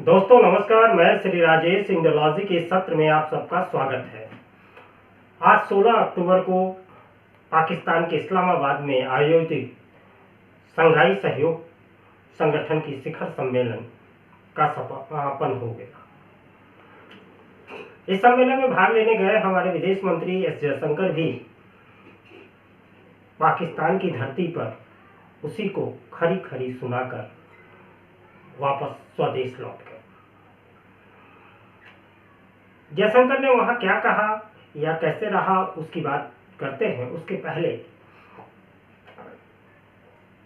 दोस्तों नमस्कार, मैं श्री राजेश इंडोलॉजी के सत्र में आप सबका स्वागत है। आज 16 अक्टूबर को पाकिस्तान के इस्लामाबाद में आयोजित शंघाई सहयोग संगठन की शिखर सम्मेलन का समापन हो गया। इस सम्मेलन में भाग लेने गए हमारे विदेश मंत्री एस जयशंकर भी पाकिस्तान की धरती पर उसी को खरी खरी सुनाकर वापस स्वदेश लौट गए। जयशंकर ने वहां क्या कहा या कैसे रहा उसकी बात करते हैं। उसके पहले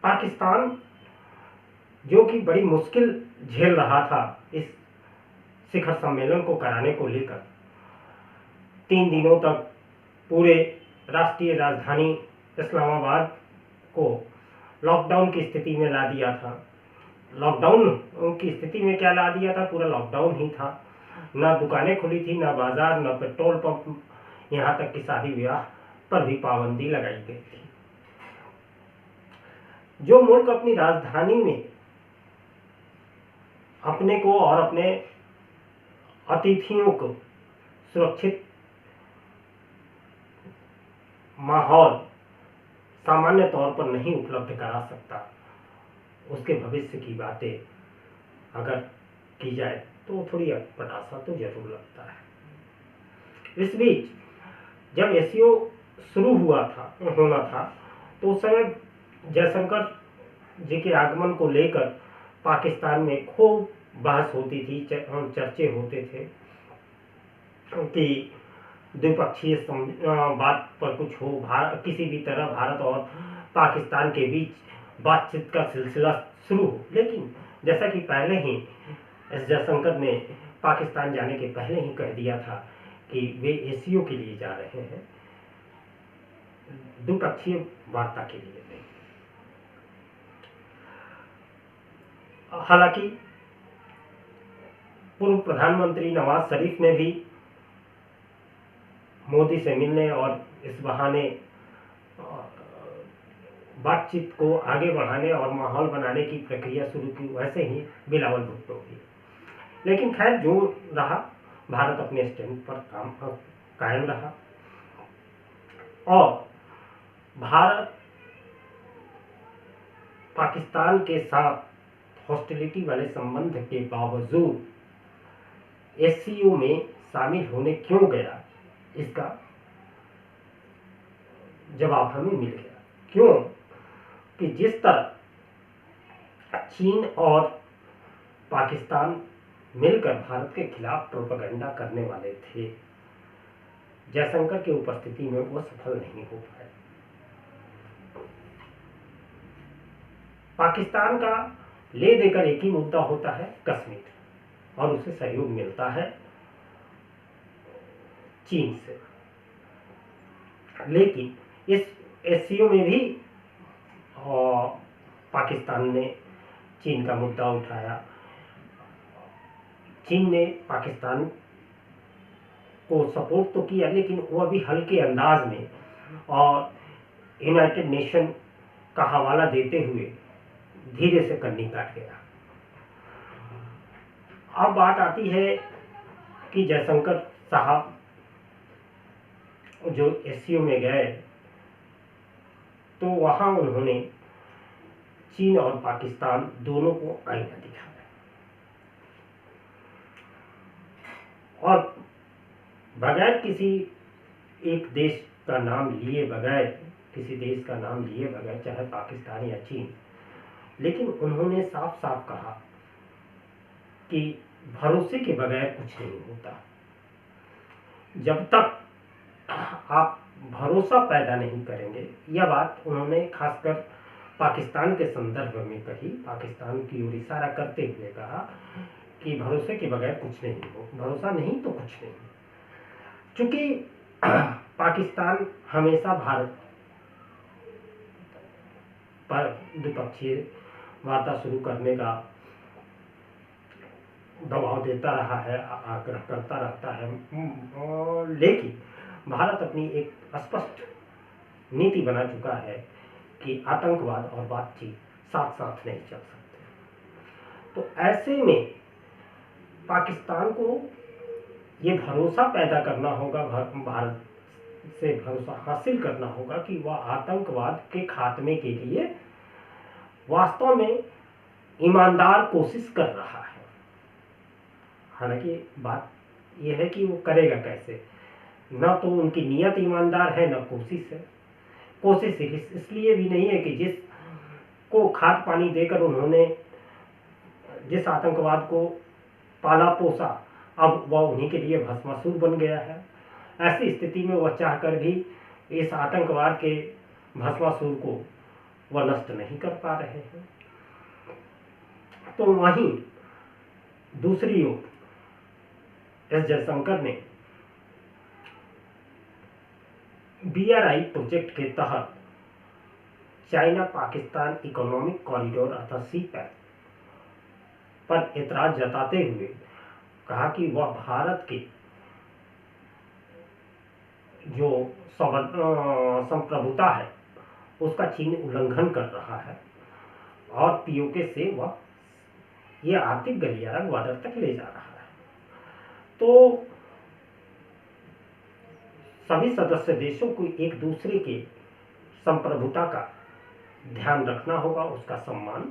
पाकिस्तान जो कि बड़ी मुश्किल झेल रहा था इस शिखर सम्मेलन को कराने को लेकर, 3 दिनों तक पूरे राष्ट्रीय राजधानी इस्लामाबाद को लॉकडाउन की स्थिति में ला दिया था। लॉकडाउन की स्थिति में क्या ला दिया था? पूरा लॉकडाउन ही था। ना दुकानें खुली थी, ना बाजार, ना पेट्रोल पंप, यहाँ तक कि शादी विवाह पर भी पाबंदी लगाई गई थी। जो मुल्क अपनी राजधानी में अपने को और अपने अतिथियों को सुरक्षित माहौल सामान्य तौर पर नहीं उपलब्ध करा सकता, उसके भविष्य की बातें अगर की जाए तो थोड़ी अटपटासा तो जरूर लगता है। इस बीच जब एससीओ शुरू होना था तो उस समय जयशंकर जी के आगमन को लेकर पाकिस्तान में खूब बहस होती थी, चर्चे होते थे कि द्विपक्षीय बात पर कुछ हो, किसी भी तरह भारत और पाकिस्तान के बीच बातचीत का सिलसिला शुरू हो। लेकिन जैसा कि पहले ही एस जयशंकर ने पाकिस्तान जाने के पहले ही कह दिया था कि वे एससीओ के लिए जा रहे हैं, द्विपक्षीय वार्ता के लिए नहीं। हालांकि पूर्व प्रधानमंत्री नवाज शरीफ ने भी मोदी से मिलने और इस बहाने बातचीत को आगे बढ़ाने और माहौल बनाने की प्रक्रिया शुरू की, वैसे ही बिलावल भुट्टो भी। लेकिन खैर जो रहा, भारत अपने स्टैंड पर कायम रहा और भारत पाकिस्तान के साथ हॉस्टिलिटी वाले संबंध के बावजूद एससीओ में शामिल होने क्यों गया, इसका जवाब हमें मिल गया। क्यों कि जिस तरह चीन और पाकिस्तान मिलकर भारत के खिलाफ प्रोपेगेंडा करने वाले थे, जयशंकर की उपस्थिति में वो सफल नहीं हो पाए। पाकिस्तान का ले देकर एक ही मुद्दा होता है, कश्मीर, और उसे सहयोग मिलता है चीन से। लेकिन इस एससीओ में भी पाकिस्तान ने चीन का मुद्दा उठाया। चीन ने पाकिस्तान को सपोर्ट तो किया, लेकिन वो अभी हल्के अंदाज में और यूनाइटेड नेशन का हवाला देते हुए धीरे से कन्नी काट गया। अब बात आती है कि जयशंकर साहब जो एससीओ में गए तो वहां उन्होंने चीन और पाकिस्तान दोनों को आईना दिखाया और बगैर किसी एक देश का नाम लिए बगैर, किसी देश का नाम लिए बगैर, चाहे पाकिस्तान या चीन, लेकिन उन्होंने साफ साफ कहा कि भरोसे के बगैर कुछ नहीं होता। जब तक आप भरोसा पैदा नहीं करेंगे, यह बात उन्होंने खासकर पाकिस्तान के संदर्भ में कही, पाकिस्तान की ओर इशारा करते हुए कहा कि भरोसे के बगैर कुछ नहीं हो, भरोसा नहीं तो कुछ नहीं। चूंकि पाकिस्तान हमेशा भारत पर द्विपक्षीय वार्ता शुरू करने का दबाव देता रहा है, आग्रह करता रहता है, लेकिन भारत अपनी एक स्पष्ट नीति बना चुका है कि आतंकवाद और बातचीत साथ साथ नहीं चल सकते। तो ऐसे में पाकिस्तान को ये भरोसा पैदा करना होगा, भारत से भरोसा हासिल करना होगा कि वह आतंकवाद के खात्मे के लिए वास्तव में ईमानदार कोशिश कर रहा है। हालांकि बात यह है कि वो करेगा कैसे, न तो उनकी नीयत ईमानदार है न कोशिश है। कोशिश इसलिए भी नहीं है कि जिसको खाद पानी देकर उन्होंने जिस आतंकवाद को पाला पोसा, अब वह उन्हीं के लिए भस्मासुर बन गया है। ऐसी स्थिति में वह चाहकर भी इस आतंकवाद के भस्मासुर को वह नष्ट नहीं कर पा रहे हैं। तो वहीं दूसरी ओर एस जयशंकर ने BRI प्रोजेक्ट के तहत चाइना पाकिस्तान इकोनॉमिक कॉरिडोर अर्थात CPEC पर एतराज जताते हुए कहा कि वह भारत के जो संप्रभुता है उसका चीन उल्लंघन कर रहा है और POK से वह यह आर्थिक गलियारा ग्वादर तक ले जा रहा है। तो सभी सदस्य देशों को एक दूसरे के संप्रभुता का ध्यान रखना होगा, उसका सम्मान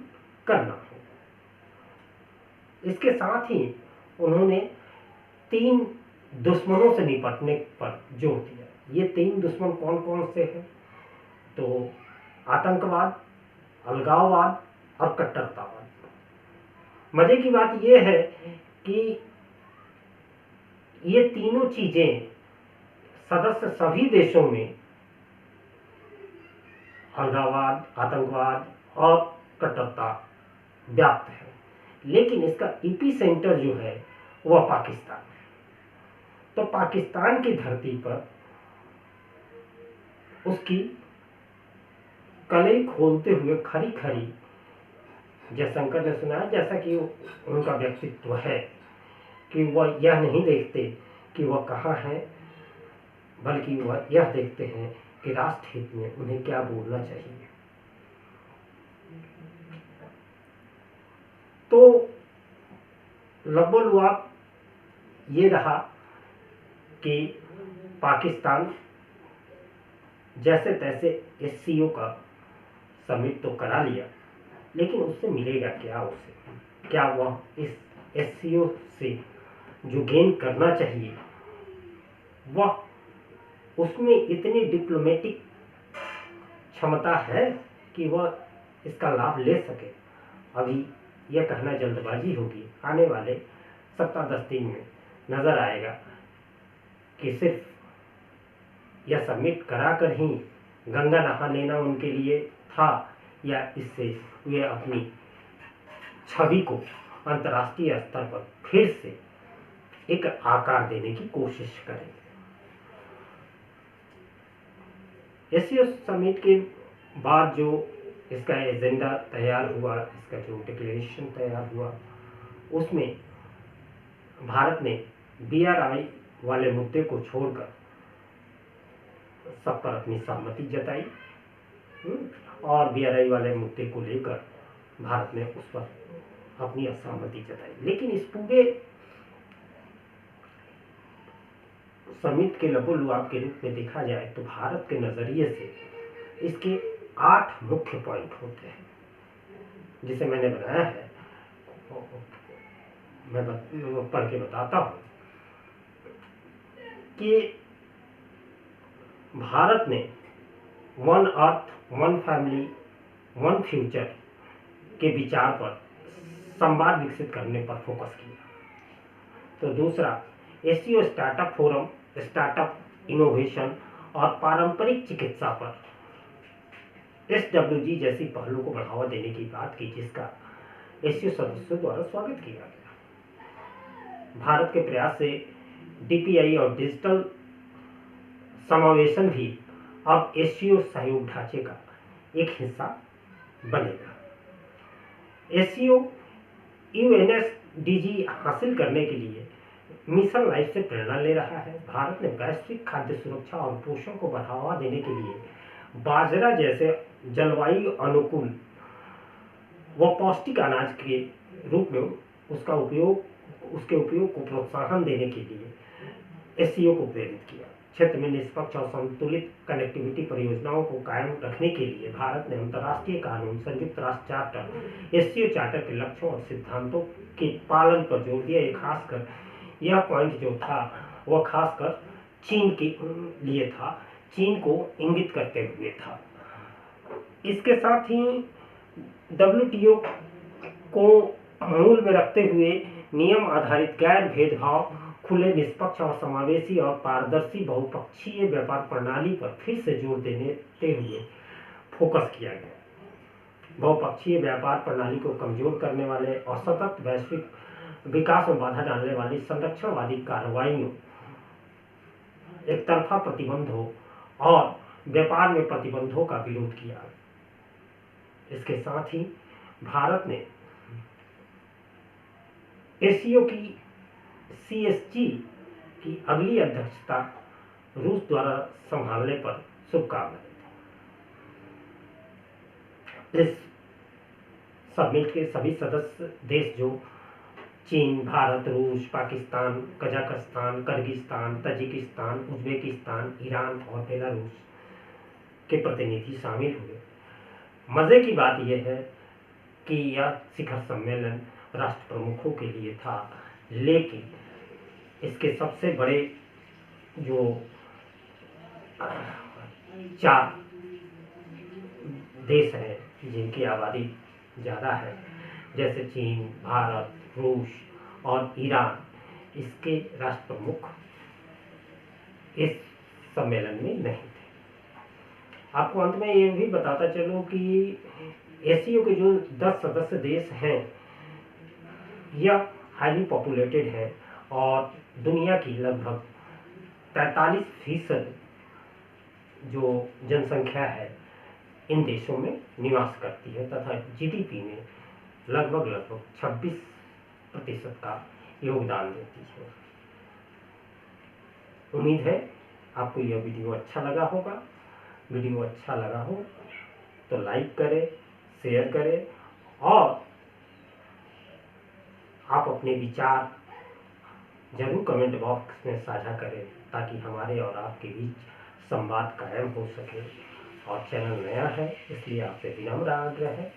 करना होगा। इसके साथ ही उन्होंने 3 दुश्मनों से निपटने पर जोर दिया। ये 3 दुश्मन कौन कौन से हैं? तो आतंकवाद, अलगाववाद और कट्टरतावाद। मजे की बात यह है कि ये तीनों चीजें सदस्य सभी देशों में, अलगाववाद, आतंकवाद और कट्टरता व्याप्त है, लेकिन इसका एपिसेंटर जो है वह पाकिस्तान है। तो पाकिस्तान की धरती पर उसकी कलई खोलते हुए खरी खरी जयशंकर ने सुनाया, जैसा कि उनका व्यक्तित्व है कि वह यह नहीं देखते कि वह कहाँ है, बल्कि वह यह देखते हैं कि राष्ट्र हित में उन्हें क्या बोलना चाहिए। तो लबोलुआब ये रहा कि पाकिस्तान जैसे तैसे SCO का समिट तो करा लिया, लेकिन उससे मिलेगा क्या? उसे क्या वह इस SCO से जो गेन करना चाहिए वह उसमें इतनी डिप्लोमेटिक क्षमता है कि वह इसका लाभ ले सके? अभी यह कहना जल्दबाजी होगी। आने वाले 7-10 दिन में नजर आएगा कि सिर्फ यह सबमिट कराकर ही गंगा नहा लेना उनके लिए था, या इससे वे अपनी छवि को अंतर्राष्ट्रीय स्तर पर फिर से एक आकार देने की कोशिश करेंगे। SCO समिट के बाद जो इसका एजेंडा तैयार हुआ, इसका जो डिक्लेरेशन तैयार हुआ, उसमें भारत ने BRI वाले मुद्दे को छोड़कर सब पर अपनी सहमति जताई और BRI वाले मुद्दे को लेकर भारत ने उस पर अपनी असहमति जताई। लेकिन इस पूरे समिट के लबोलुआब के रूप में देखा जाए तो भारत के नजरिए से इसके 8 मुख्य पॉइंट होते हैं, जिसे मैंने बनाया है, मैं पढ़ के बताता हूं कि भारत ने 1 अर्थ 1 फैमिली 1 फ्यूचर के विचार पर संवाद विकसित करने पर फोकस किया। तो दूसरा, SCO startup forum, startup innovation और पारंपरिक चिकित्सा पर SWG जैसी पहलों को बढ़ावा देने की बात की, जिसका SCO सदस्यों द्वारा स्वागत किया गया। भारत के प्रयास से DPI और डिजिटल समावेशन भी अब SCO सहयोग ढांचे का एक हिस्सा बनेगा। SCO UNSDG हासिल करने के लिए मिशन लाइफ से प्रेरणा ले रहा है। भारत ने वैश्विक खाद्य सुरक्षा और पोषण को बढ़ावा देने के लिए बाजरा जैसे जलवायु अनुकूल व पौष्टिक अनाज के रूप में उसका उपयोग उसके उपयोग को प्रोत्साहन देने के लिए एससीओ को प्रेरित किया। क्षेत्र में निष्पक्ष और संतुलित कनेक्टिविटी परियोजनाओं को कायम रखने के लिए भारत ने अंतर्राष्ट्रीय कानून, संयुक्त राष्ट्र चार्टर, एससीओ चार्टर के लक्ष्यों और सिद्धांतों के पालन पर जोर दिया। खासकर यह पॉइंट जो था वह खासकर चीन के लिए था, चीन को इंगित करते हुए था। इसके साथ ही डब्ल्यूटीओ को मूल में रखते हुए नियम आधारित गैर भेदभाव, खुले, निष्पक्ष और समावेशी और पारदर्शी बहुपक्षीय व्यापार प्रणाली पर फिर से जोर देते हुए फोकस किया गया। बहुपक्षीय व्यापार प्रणाली को कमजोर करने वाले और सतत वैश्विक विकास में बाधा डालने वाली संरक्षणवादी कार्रवाइयों, एक तरफा प्रतिबंधों और व्यापार में प्रतिबंधों का विरोध किया। इसके साथ ही भारत ने एससीओ की सीएसजी की अगली अध्यक्षता रूस द्वारा संभालने पर शुभकामनाएं। इस समिट के सभी सदस्य देश जो चीन, भारत, रूस, Pakistan, Kazakhstan, Kyrgyzstan, Tajikistan, Uzbekistan, Iran और बेलारूस के प्रतिनिधि शामिल हुए। मजे की बात यह है कि यह शिखर सम्मेलन राष्ट्र प्रमुखों के लिए था, लेकिन इसके सबसे बड़े जो 4 देश हैं जिनकी आबादी ज़्यादा है, जैसे चीन, भारत, रूस और ईरान, इसके राष्ट्र प्रमुख इस सम्मेलन में नहीं थे। आपको अंत में ये भी बताता चलूं कि एससीओ के जो 10 सदस्य देश हैं, यह हाईली पॉपुलेटेड है और दुनिया की लगभग 43% जो जनसंख्या है इन देशों में निवास करती है तथा जीडीपी में लगभग 26% का योगदान देती है। उम्मीद है आपको यह वीडियो अच्छा लगा होगा। वीडियो अच्छा लगा हो तो लाइक करें, शेयर करें और आप अपने विचार जरूर कमेंट बॉक्स में साझा करें ताकि हमारे और आपके बीच संवाद कायम हो सके। और चैनल नया है इसलिए आपसे विनम्र आग्रह है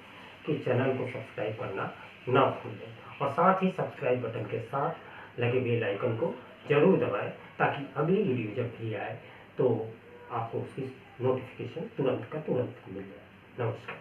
कि चैनल को सब्सक्राइब करना ना भूलें और साथ ही सब्सक्राइब बटन के साथ लगे बेल आइकन को जरूर दबाएं ताकि अगली वीडियो जब भी आए तो आपको उसकी नोटिफिकेशन तुरंत का तुरंत मिल जाए। नमस्कार।